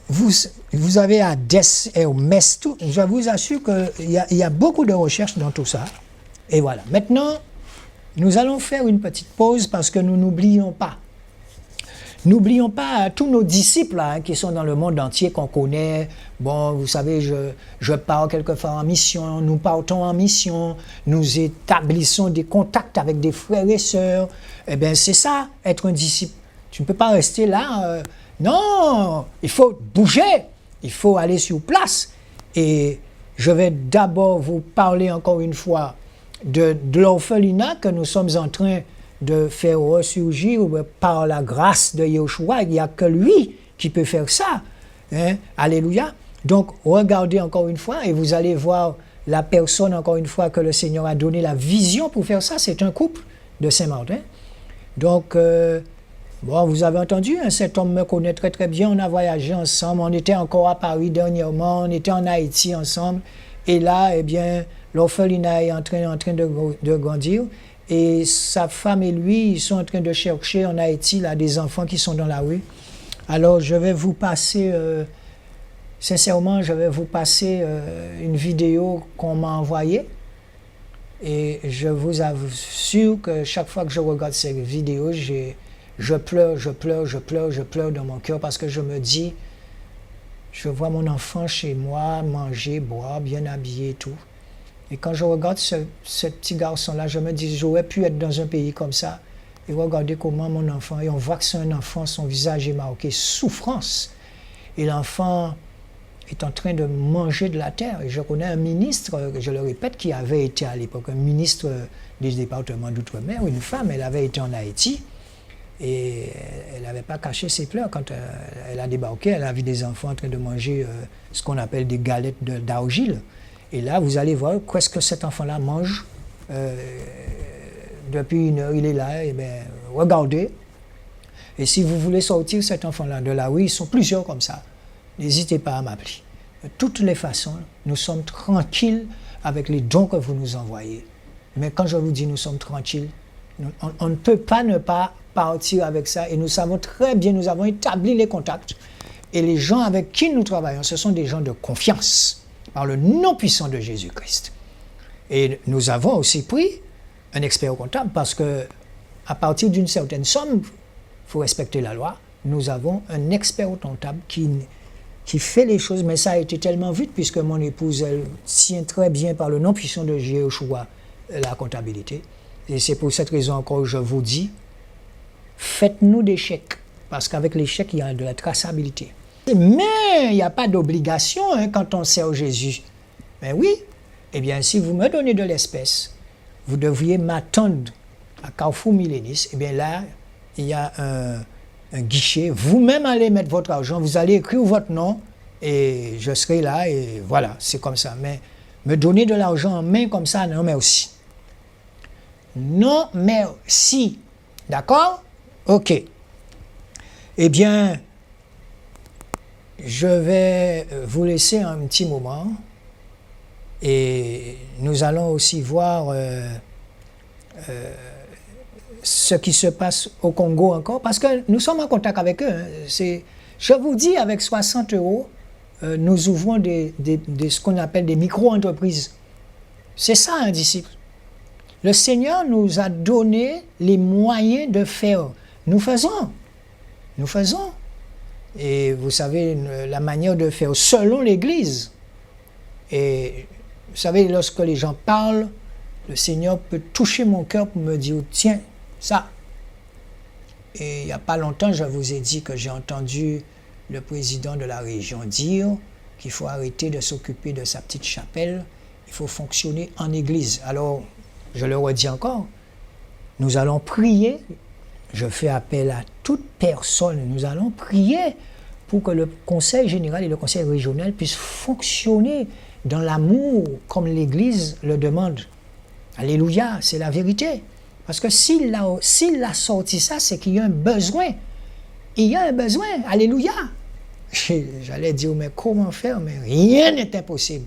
vous avez à Des Mestu, je vous assure qu'il y a beaucoup de recherches dans tout ça. Et voilà. Maintenant, nous allons faire une petite pause parce que nous n'oublions pas. N'oublions pas tous nos disciples là, qui sont dans le monde entier, qu'on connaît. Bon, vous savez, je pars quelquefois en mission, nous partons en mission, nous établissons des contacts avec des frères et sœurs. Eh bien, c'est ça, être un disciple. Tu ne peux pas rester là. Non, il faut bouger, il faut aller sur place. Et je vais d'abord vous parler encore une fois de l'orphelinat que nous sommes en train de faire ressurgir par la grâce de Yahushua. Il n'y a que lui qui peut faire ça. Hein? Alléluia. Donc, regardez encore une fois et vous allez voir la personne, encore une fois, que le Seigneur a donné la vision pour faire ça. C'est un couple de Saint-Martin. Donc, bon, vous avez entendu, hein, cet homme me connaît très très bien. On a voyagé ensemble. On était encore à Paris dernièrement. On était en Haïti ensemble. Et là, eh bien, l'orphelinat est en train de grandir. Et sa femme et lui, ils sont en train de chercher en Haïti là, des enfants qui sont dans la rue. Alors, je vais vous passer, sincèrement, une vidéo qu'on m'a envoyée. Et je vous assure que chaque fois que je regarde cette vidéo, je pleure dans mon cœur parce que je me dis, je vois mon enfant chez moi, manger, boire, bien habillé et tout. Et quand je regarde ce petit garçon-là, je me dis, j'aurais pu être dans un pays comme ça. Et regardez comment mon enfant, et on voit que c'est un enfant, son visage est marqué souffrance. Et l'enfant est en train de manger de la terre. Et je connais un ministre, je le répète, qui avait été à l'époque un ministre des départements d'outre-mer, une femme, elle avait été en Haïti. Et elle n'avait pas caché ses pleurs quand elle a débarqué. Elle a vu des enfants en train de manger ce qu'on appelle des galettes d'argile. Et là, vous allez voir qu'est-ce que cet enfant-là mange. Depuis une heure, il est là. Et bien, regardez. Et si vous voulez sortir cet enfant-là de là, oui, ils sont plusieurs comme ça. N'hésitez pas à m'appeler. De toutes les façons, nous sommes tranquilles avec les dons que vous nous envoyez. Mais quand je vous dis nous sommes tranquilles, on ne peut pas ne pas partir avec ça. Et nous savons très bien, nous avons établi les contacts. Et les gens avec qui nous travaillons, ce sont des gens de confiance, par le nom puissant de Jésus-Christ. Et nous avons aussi pris un expert comptable parce que à partir d'une certaine somme, il faut respecter la loi, nous avons un expert comptable qui fait les choses, mais ça a été tellement vite puisque mon épouse, elle tient très bien par le nom puissant de Jéhoshua la comptabilité. Et c'est pour cette raison encore que je vous dis, faites-nous des chèques, parce qu'avec les chèques, il y a de la traçabilité. Mais il n'y a pas d'obligation quand on sert Jésus. Mais oui, eh bien, si vous me donnez de l'espèce, vous devriez m'attendre à Carrefour Millénis. Eh bien là, il y a un guichet. Vous-même allez mettre votre argent, vous allez écrire votre nom et je serai là et voilà, c'est comme ça. Mais me donner de l'argent en main comme ça, non merci. Non merci. D'accord? Ok. Eh bien, je vais vous laisser un petit moment et nous allons aussi voir ce qui se passe au Congo encore, parce que nous sommes en contact avec eux. Je vous dis, avec 60 €, nous ouvrons ce qu'on appelle des micro-entreprises. C'est ça un disciple. Le Seigneur nous a donné les moyens de faire. Nous faisons. Et vous savez, la manière de faire selon l'Église. Et vous savez, lorsque les gens parlent, le Seigneur peut toucher mon cœur pour me dire, tiens, ça. Et il n'y a pas longtemps, je vous ai dit que j'ai entendu le président de la région dire qu'il faut arrêter de s'occuper de sa petite chapelle, il faut fonctionner en Église. Alors, je le redis encore, nous allons prier. Je fais appel à toute personne. Nous allons prier pour que le Conseil général et le Conseil régional puissent fonctionner dans l'amour comme l'Église le demande. Alléluia, c'est la vérité. Parce que s'il a sorti ça, c'est qu'il y a un besoin. Il y a un besoin. Alléluia. J'allais dire, mais comment faire? Mais rien n'est impossible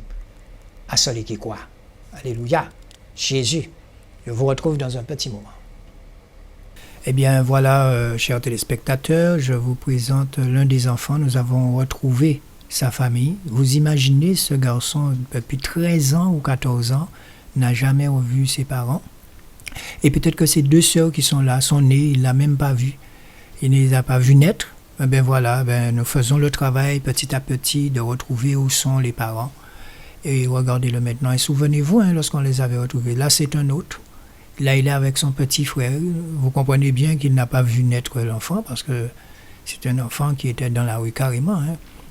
à celui qui croit. Alléluia. Jésus. Je vous retrouve dans un petit moment. Eh bien voilà, chers téléspectateurs, je vous présente l'un des enfants. Nous avons retrouvé sa famille. Vous imaginez, ce garçon, depuis 13 ans ou 14 ans, n'a jamais revu ses parents. Et peut-être que ces deux sœurs qui sont là sont nées, il ne l'a même pas vu. Il ne les a pas vues naître. Eh bien voilà, nous faisons le travail petit à petit de retrouver où sont les parents. Et regardez-le maintenant. Et souvenez-vous, lorsqu'on les avait retrouvés, là c'est un autre. Là, il est avec son petit frère. Vous comprenez bien qu'il n'a pas vu naître l'enfant parce que c'est un enfant qui était dans la rue carrément.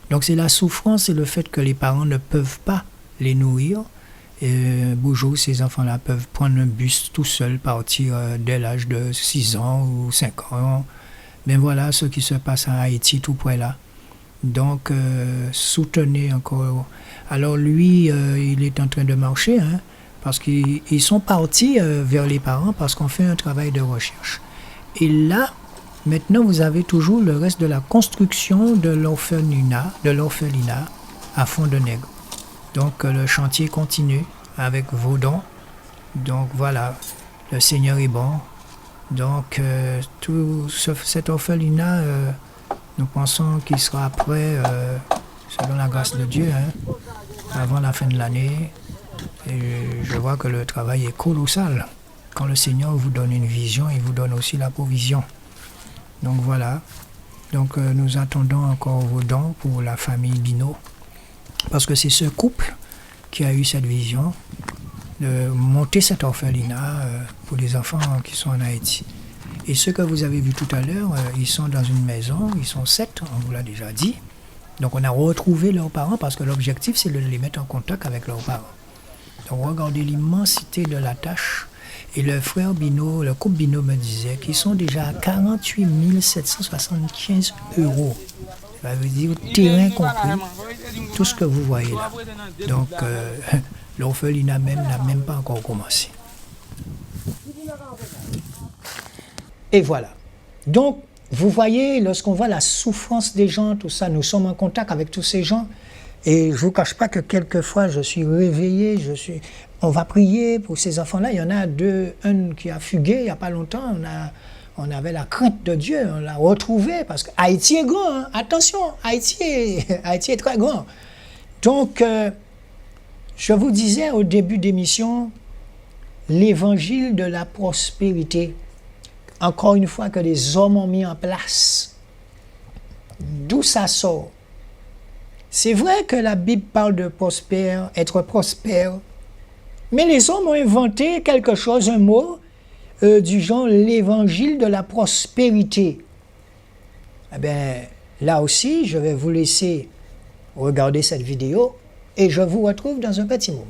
Donc, c'est la souffrance et le fait que les parents ne peuvent pas les nourrir. Et un beau jour, ces enfants-là peuvent prendre un bus tout seuls, partir dès l'âge de 6 ans ou 5 ans. Mais voilà ce qui se passe en Haïti, tout près là. Donc, soutenez encore. Alors, lui, il est en train de marcher, parce qu'ils sont partis vers les parents parce qu'on fait un travail de recherche. Et là, maintenant, vous avez toujours le reste de la construction de l'orphelinat à Fond-de-Nègre. Donc, le chantier continue avec vos dons. Donc, voilà, le Seigneur est bon. Donc, tout cet orphelinat, nous pensons qu'il sera prêt, selon la grâce de Dieu, avant la fin de l'année. Et je vois que le travail est colossal. Quand le Seigneur vous donne une vision, il vous donne aussi la provision. Donc voilà. Donc nous attendons encore vos dons pour la famille Bino. Parce que c'est ce couple qui a eu cette vision. de monter cet orphelinat pour les enfants qui sont en Haïti. Et ceux que vous avez vus tout à l'heure, ils sont dans une maison, ils sont 7, on vous l'a déjà dit. Donc on a retrouvé leurs parents parce que l'objectif c'est de les mettre en contact avec leurs parents. Donc regardez l'immensité de la tâche. Et le frère Bino, le couple Bino me disait qu'ils sont déjà à 48 775 €. Ça veut dire terrain compris, tout ce que vous voyez là. Donc l'orphelinat même n'a même pas encore commencé. Et voilà. Donc, vous voyez, lorsqu'on voit la souffrance des gens, tout ça, nous sommes en contact avec tous ces gens. Et je ne vous cache pas que quelquefois, je suis réveillé, on va prier pour ces enfants-là. Il y en a un qui a fugué il n'y a pas longtemps. On avait la crainte de Dieu, on l'a retrouvé parce que Haïti est grand. Hein. Attention, Haïti est très grand. Donc, je vous disais au début d'émission, l'évangile de la prospérité. Encore une fois, que les hommes ont mis en place. D'où ça sort? C'est vrai que la Bible parle de prospère, être prospère, mais les hommes ont inventé quelque chose, un mot, du genre l'évangile de la prospérité. Eh bien, là aussi, je vais vous laisser regarder cette vidéo et je vous retrouve dans un petit moment.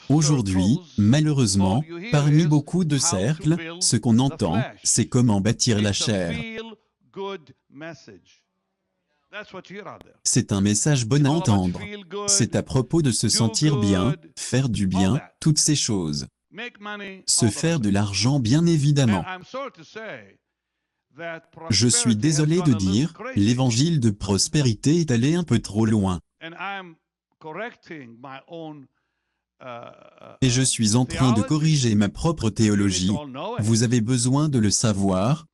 Aujourd'hui, malheureusement, parmi beaucoup de cercles, ce qu'on entend, c'est comment bâtir la chair. C'est un message bon à entendre. C'est à propos de se sentir bien, faire du bien, toutes ces choses. Se faire de l'argent, bien évidemment. Je suis désolé de dire, l'évangile de prospérité est allé un peu trop loin. Et je suis en train de corriger ma propre théologie. Vous avez besoin de le savoir.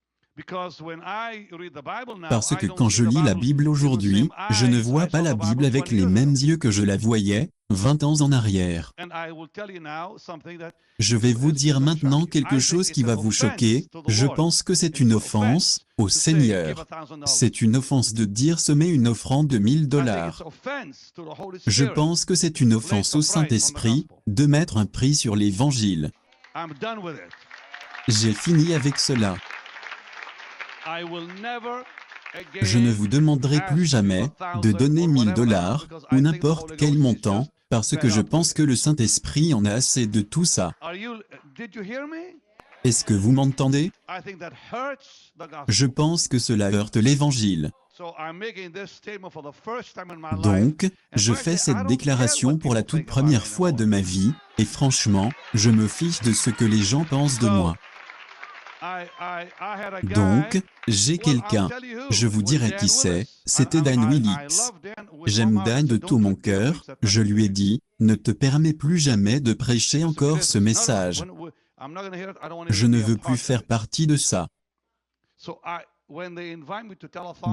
Parce que quand je lis la Bible aujourd'hui, je ne vois pas la Bible avec les mêmes yeux que je la voyais 20 ans en arrière. Je vais vous dire maintenant quelque chose qui va vous choquer. Je pense que c'est une offense au Seigneur. C'est une offense de dire semer une offrande de 1000 $. Je pense que c'est une offense au Saint-Esprit de mettre un prix sur l'Évangile. J'ai fini avec cela. Je ne vous demanderai plus jamais de donner 1000 $ ou n'importe quel montant, parce que je pense que le Saint-Esprit en a assez de tout ça. Est-ce que vous m'entendez? Je pense que cela heurte l'Évangile. Donc, je fais cette déclaration pour la toute première fois de ma vie, et franchement, je me fiche de ce que les gens pensent de moi. Donc, j'ai quelqu'un, je vous dirai qui c'était Dan Willix. J'aime Dan de tout mon cœur, je lui ai dit, ne te permets plus jamais de prêcher encore ce message. Je ne veux plus faire partie de ça.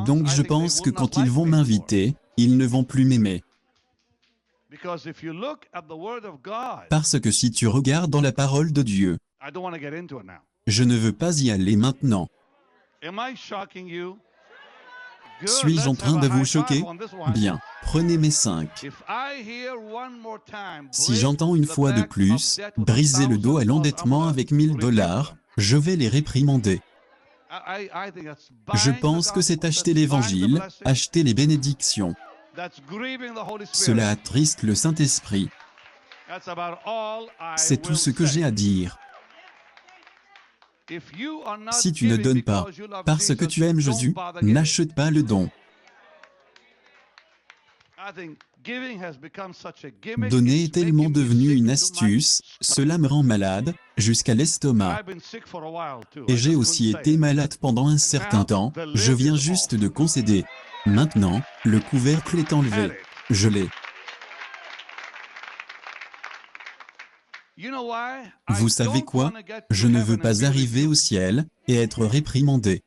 Donc je pense que quand ils vont m'inviter, ils ne vont plus m'aimer. Parce que si tu regardes dans la parole de Dieu, je ne veux pas y aller maintenant. Suis-je en train de vous choquer? Bien, prenez mes 5. Si j'entends une fois de plus, briser le dos à l'endettement avec 1000 $, je vais les réprimander. Je pense que c'est acheter l'Évangile, acheter les bénédictions. Cela attriste le Saint-Esprit. C'est tout ce que j'ai à dire. Si tu ne donnes pas, parce que tu aimes Jésus, n'achète pas le don. Donner est tellement devenu une astuce, cela me rend malade, jusqu'à l'estomac. Et j'ai aussi été malade pendant un certain temps, je viens juste de concéder. Maintenant, le couvercle est enlevé. Je l'ai. Vous savez quoi? Je ne veux pas arriver au ciel et être réprimandé.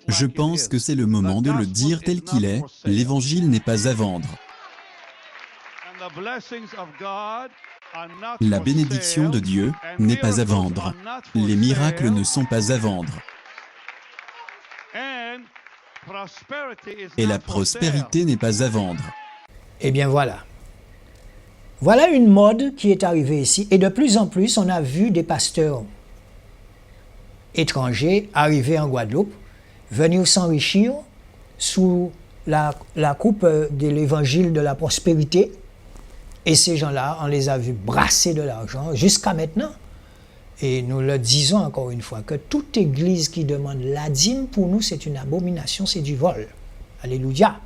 Je pense que c'est le moment de le dire tel qu'il est, l'Évangile n'est pas à vendre. La bénédiction de Dieu n'est pas à vendre. Les miracles ne sont pas à vendre. Et la prospérité n'est pas à vendre. Eh bien voilà. Voilà une mode qui est arrivée ici. Et de plus en plus, on a vu des pasteurs étrangers arriver en Guadeloupe, venir s'enrichir sous la coupe de l'évangile de la prospérité. Et ces gens-là, on les a vus brasser de l'argent jusqu'à maintenant. Et nous le disons encore une fois, que toute église qui demande la dîme, pour nous, c'est une abomination, c'est du vol. Alléluia,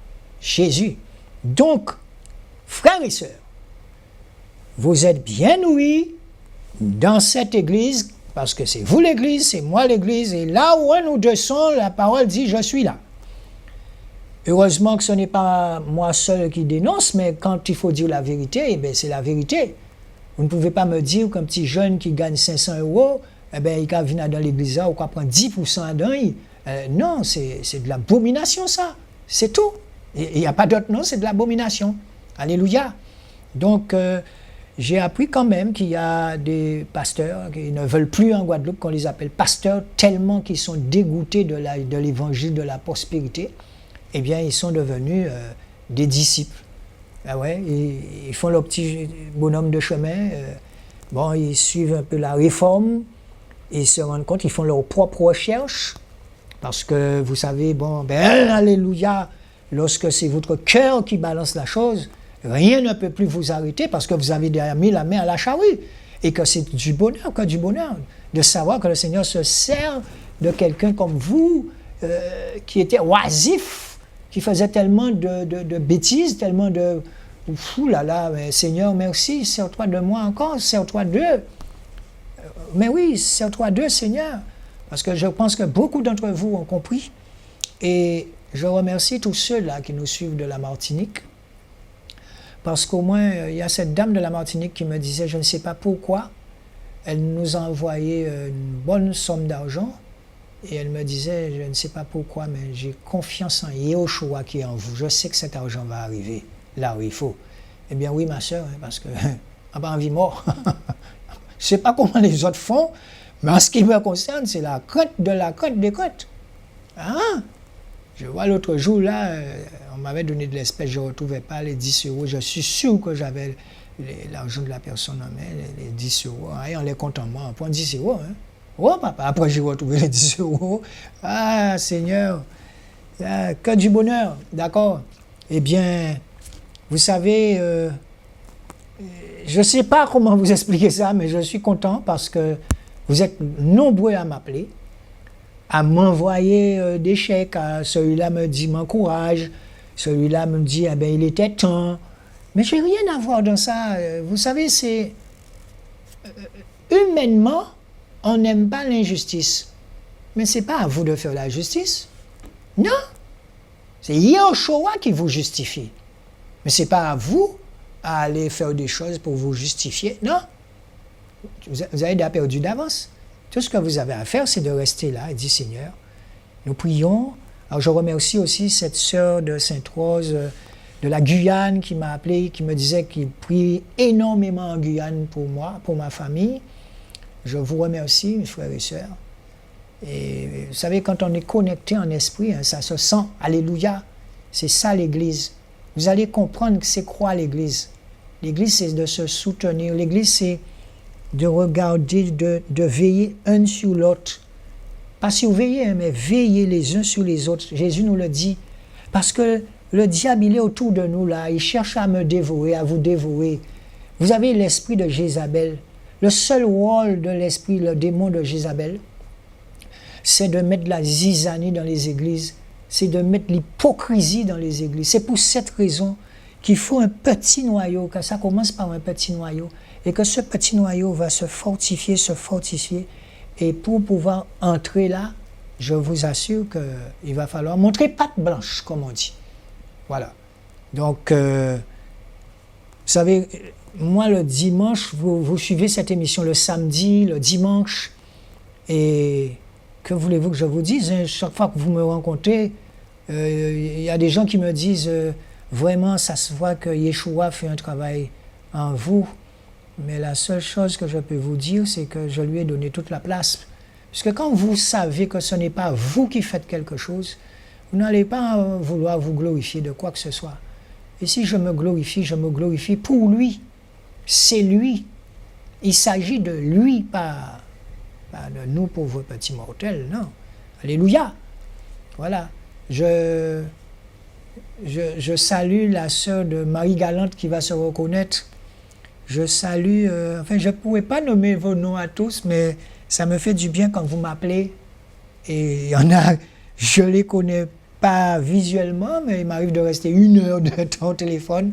Jésus. Donc, frères et sœurs, vous êtes bien ouïs dans cette église, parce que c'est vous l'église, c'est moi l'église, et là où un ou deux sont, la parole dit « je suis là ». Heureusement que ce n'est pas moi seul qui dénonce, mais quand il faut dire la vérité, eh bien, c'est la vérité. Vous ne pouvez pas me dire qu'un petit jeune qui gagne 500 €, eh bien, il va venir dans l'église ou quoi prendre 10% à d'un. Non, c'est de l'abomination, ça. C'est tout. Il n'y a pas d'autre nom, c'est de l'abomination. Alléluia. Donc, j'ai appris quand même qu'il y a des pasteurs qui ne veulent plus en Guadeloupe qu'on les appelle pasteurs, tellement qu'ils sont dégoûtés de l'évangile de la prospérité. Eh bien, ils sont devenus des disciples. Ah ouais, ils font leur petit bonhomme de chemin. Bon, ils suivent un peu la réforme. Ils se rendent compte, ils font leur propre recherche. Parce que, vous savez, bon, ben, alléluia, lorsque c'est votre cœur qui balance la chose, rien ne peut plus vous arrêter parce que vous avez déjà mis la main à la charrue. Et que c'est du bonheur, de savoir que le Seigneur se sert de quelqu'un comme vous, qui était oisif, qui faisait tellement de bêtises, tellement de... Ouh là là, mais Seigneur, merci, sers-toi de moi encore, sers-toi d'eux. Mais oui, sers-toi d'eux, Seigneur. Parce que je pense que beaucoup d'entre vous ont compris. Et je remercie tous ceux-là qui nous suivent de la Martinique. Parce qu'au moins, il y a cette dame de la Martinique qui me disait, je ne sais pas pourquoi, elle nous a envoyé une bonne somme d'argent. Et elle me disait, je ne sais pas pourquoi, mais j'ai confiance en Yehoshua qui est en vous. Je sais que cet argent va arriver là où il faut. Eh bien oui, ma soeur, parce que on n'a pas envie mort. Je ne sais pas comment les autres font, mais en ce qui me concerne, c'est la cote de la cote des cotes. Hein? Je vois l'autre jour, là, on m'avait donné de l'espèce, je ne retrouvais pas les 10 €. Je suis sûr que j'avais l'argent de la personne en main, les 10 €. Et on les compte en moi, on prend 10 €. Hein? Oh papa, après j'ai retrouvé les 10 €. Ah Seigneur, que du bonheur, d'accord? Eh bien, vous savez, je ne sais pas comment vous expliquer ça, mais je suis content parce que vous êtes nombreux à m'appeler, à m'envoyer des chèques. Celui-là me dit m'encourage, celui-là me dit eh ben, il était temps. Mais je n'ai rien à voir dans ça. Vous savez, c'est humainement, on n'aime pas l'injustice. Mais ce n'est pas à vous de faire la justice. Non. C'est Yehoshua qui vous justifie. Mais ce n'est pas à vous à aller faire des choses pour vous justifier. Non. Vous avez déjà perdu d'avance. Tout ce que vous avez à faire, c'est de rester là et dire, Seigneur, nous prions. Alors je remercie aussi cette sœur de Sainte-Rose de la Guyane qui m'a appelé, qui me disait qu'il prie énormément en Guyane pour moi, pour ma famille. Je vous remercie, mes frères et sœurs. Et vous savez, quand on est connecté en esprit, hein, ça se sent. Alléluia. C'est ça l'Église. Vous allez comprendre que c'est quoi l'Église. L'Église, c'est de se soutenir. L'Église, c'est de regarder, de veiller un sur l'autre. Pas surveiller, hein, mais veiller les uns sur les autres. Jésus nous le dit. Parce que le diable, il est autour de nous, là. Il cherche à me dévorer, à vous dévorer. Vous avez l'esprit de Jézabel. Le seul rôle de l'esprit, le démon de Jézabel, c'est de mettre la zizanie dans les églises, c'est de mettre l'hypocrisie dans les églises. C'est pour cette raison qu'il faut un petit noyau, que ça commence par un petit noyau, et que ce petit noyau va se fortifier, et pour pouvoir entrer là, je vous assure qu'il va falloir montrer patte blanche, comme on dit. Voilà. Donc, vous savez, moi, le dimanche, vous suivez cette émission le samedi, le dimanche, et que voulez-vous que je vous dise, hein, chaque fois que vous me rencontrez, il y a des gens qui me disent, vraiment, ça se voit que Yeshua fait un travail en vous, mais la seule chose que je peux vous dire, c'est que je lui ai donné toute la place. Parce que quand vous savez que ce n'est pas vous qui faites quelque chose, Vous n'allez pas vouloir vous glorifier de quoi que ce soit. Et si je me glorifie pour lui. C'est lui. Il s'agit de lui, pas de nous pauvres petits mortels, non. Alléluia. Voilà. Je salue la sœur de Marie Galante qui va se reconnaître. Je salue, je ne pourrais pas nommer vos noms à tous, mais ça me fait du bien quand vous m'appelez. Et il y en a, je ne les connais pas visuellement, mais il m'arrive de rester 1 heure de temps au téléphone.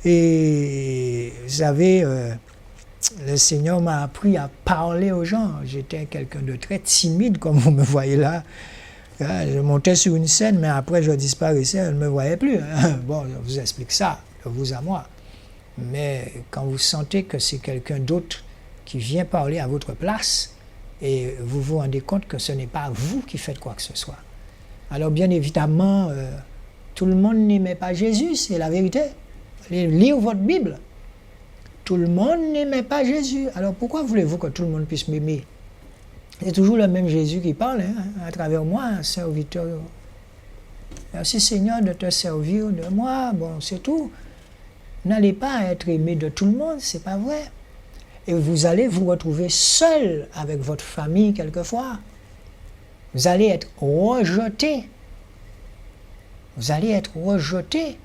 Et vous savez, le Seigneur m'a appris à parler aux gens. J'étais quelqu'un de très timide, comme vous me voyez là. Je montais sur une scène, mais après je disparaissais, elle ne me voyait plus. Bon, je vous explique ça, de vous à moi. Mais quand vous sentez que c'est quelqu'un d'autre qui vient parler à votre place, et vous vous rendez compte que ce n'est pas vous qui faites quoi que ce soit. Alors bien évidemment, tout le monde n'aimait pas Jésus, c'est la vérité. Allez lire votre Bible. Tout le monde n'aimait pas Jésus. Alors pourquoi voulez-vous que tout le monde puisse m'aimer? C'est toujours le même Jésus qui parle, à travers moi, un serviteur. Merci Seigneur de te servir de moi, bon c'est tout. N'allez pas être aimé de tout le monde, c'est pas vrai. Et vous allez vous retrouver seul avec votre famille quelquefois. Vous allez être rejeté. Vous allez être rejeté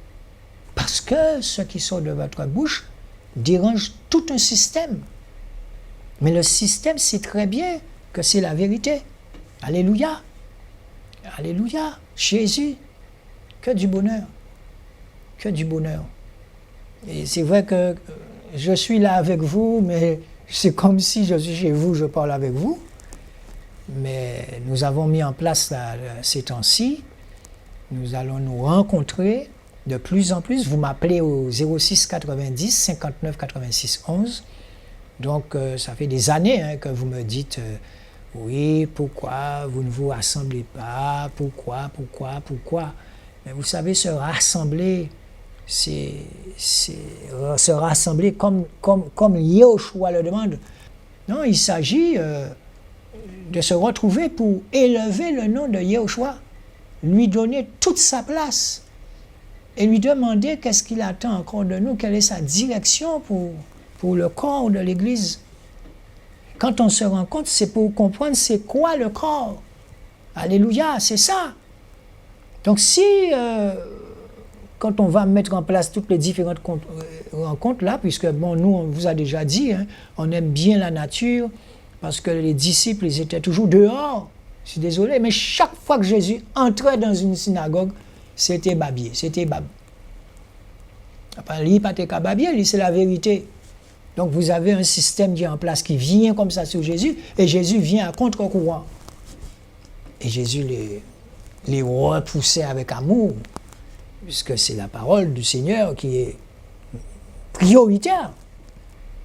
parce que ce qui sort de votre bouche dérange tout un système. Mais le système sait très bien que c'est la vérité. Alléluia. Alléluia. Jésus, que du bonheur. Que du bonheur. Et c'est vrai que je suis là avec vous, mais c'est comme si je suis chez vous, je parle avec vous. Mais nous avons mis en place ces temps-ci, nous allons nous rencontrer de plus en plus. Vous m'appelez au 06 90 59 86 11. Donc ça fait des années que vous me dites oui, pourquoi vous ne vous rassemblez pas, pourquoi. Mais vous savez, se rassembler, c'est se rassembler comme Yahushua le demande. Non, il s'agit de se retrouver pour élever le nom de Yahushua, lui donner toute sa place et lui demander qu'est-ce qu'il attend encore de nous, quelle est sa direction pour le corps de l'Église. Quand on se rend compte, c'est pour comprendre c'est quoi le corps. Alléluia, c'est ça. Donc si, quand on va mettre en place toutes les différentes rencontres là, puisque bon, nous, on vous a déjà dit, on aime bien la nature, parce que les disciples, ils étaient toujours dehors. Je suis désolé, mais chaque fois que Jésus entrait dans une synagogue, c'était babier, c'était bab. Babier, c'est la vérité. Donc vous avez un système qui est en place, qui vient comme ça sur Jésus, et Jésus vient à contre-courant. Et Jésus les repoussait avec amour, puisque c'est la parole du Seigneur qui est prioritaire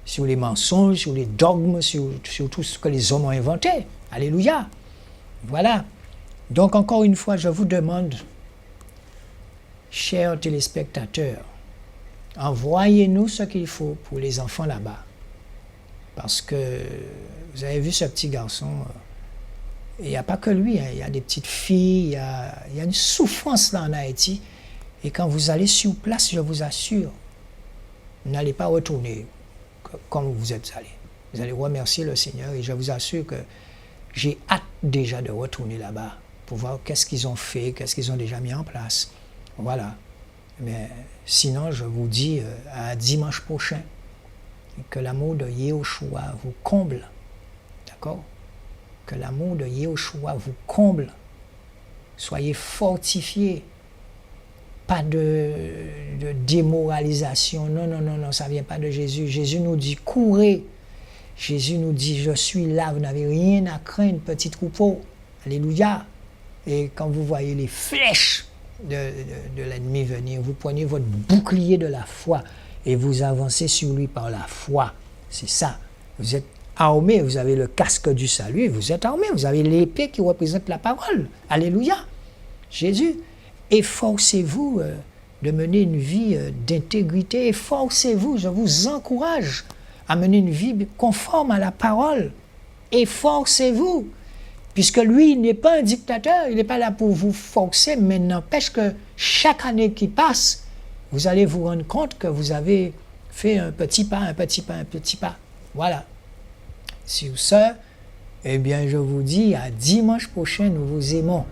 sur les mensonges, sur les dogmes, sur tout ce que les hommes ont inventé. Alléluia. Voilà. Donc encore une fois, je vous demande, chers téléspectateurs, envoyez-nous ce qu'il faut pour les enfants là-bas. Parce que vous avez vu ce petit garçon, il n'y a pas que lui, il y a des petites filles, il y a une souffrance là en Haïti. Et quand vous allez sur place, je vous assure, vous n'allez pas retourner comme vous êtes allés. Vous allez remercier le Seigneur et je vous assure que j'ai hâte déjà de retourner là-bas pour voir qu'est-ce qu'ils ont fait, qu'est-ce qu'ils ont déjà mis en place. Voilà. Mais sinon, je vous dis à dimanche prochain que l'amour de Yahushua vous comble. D'accord? Que l'amour de Yahushua vous comble. Soyez fortifiés. Pas de démoralisation. Non, ça ne vient pas de Jésus. Jésus nous dit, courez. Jésus nous dit, je suis là, vous n'avez rien à craindre, petit troupeau. Alléluia. Et quand vous voyez les flèches de l'ennemi venir, vous prenez votre bouclier de la foi et vous avancez sur lui par la foi. C'est ça. Vous êtes armés, vous avez le casque du salut, et vous êtes armés, vous avez l'épée qui représente la parole. Alléluia. Jésus. Efforcez-vous de mener une vie d'intégrité. Efforcez-vous, je vous encourage à mener une vie conforme à la parole. Efforcez-vous. Puisque lui, il n'est pas un dictateur, il n'est pas là pour vous forcer, mais n'empêche que chaque année qui passe, vous allez vous rendre compte que vous avez fait un petit pas, un petit pas, un petit pas. Voilà. Sur ce, eh bien, je vous dis à dimanche prochain, nous vous aimons.